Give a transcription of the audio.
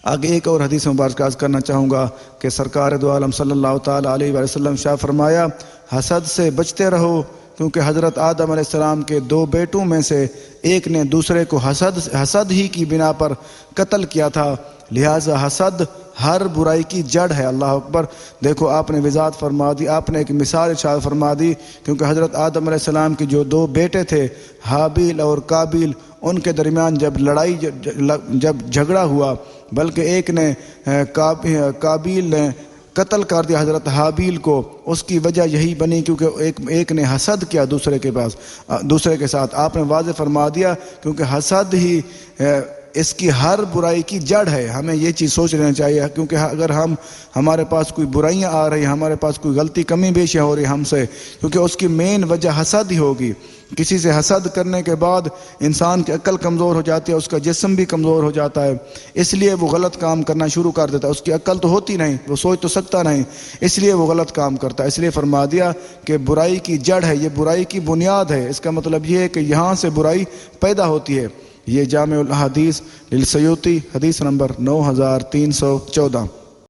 آگے ایک اور حدیث مبارک عرض کرنا چاہوں گا کہ سرکار دو عالم صلی اللہ تعالیٰ علیہ وآلہ وسلم شاہ فرمایا حسد سے بچتے رہو، کیونکہ حضرت آدم علیہ السلام کے 2 بیٹوں میں سے ایک نے دوسرے کو حسد ہی کی بنا پر قتل کیا تھا، لہٰذا حسد ہر برائی کی جڑ ہے۔ اللہ اکبر۔ دیکھو آپ نے وضاحت فرما دی، آپ نے ایک مثال ارشاد فرما دی، کیونکہ حضرت آدم علیہ السلام کے جو 2 بیٹے تھے حابیل اور قابیل، ان کے درمیان جب جھگڑا ہوا، بلکہ ایک نے قابیل نے قتل کر دیا حضرت حابیل کو، اس کی وجہ یہی بنی کیونکہ ایک نے حسد کیا دوسرے کے ساتھ۔ آپ نے واضح فرما دیا کیونکہ حسد ہی اس کی ہر برائی کی جڑ ہے۔ ہمیں یہ چیز سوچ لینا چاہیے، کیونکہ اگر ہمارے پاس کوئی برائیاں آ رہی ہیں، ہمارے پاس کوئی غلطی کمی بیشیاں ہو رہی ہم سے، کیونکہ اس کی مین وجہ حسد ہی ہوگی۔ کسی سے حسد کرنے کے بعد انسان کی عقل کمزور ہو جاتی ہے، اس کا جسم بھی کمزور ہو جاتا ہے، اس لیے وہ غلط کام کرنا شروع کر دیتا ہے۔ اس کی عقل تو ہوتی نہیں، وہ سوچ تو سکتا نہیں، اس لیے وہ غلط کام کرتا ہے۔ اس لیے فرما دیا کہ برائی کی جڑ ہے، یہ برائی کی بنیاد ہے۔ اس کا مطلب یہ ہے کہ یہاں سے برائی پیدا ہوتی ہے۔ یہ جامع الاحادیث للسیوطی، حدیث نمبر 9314۔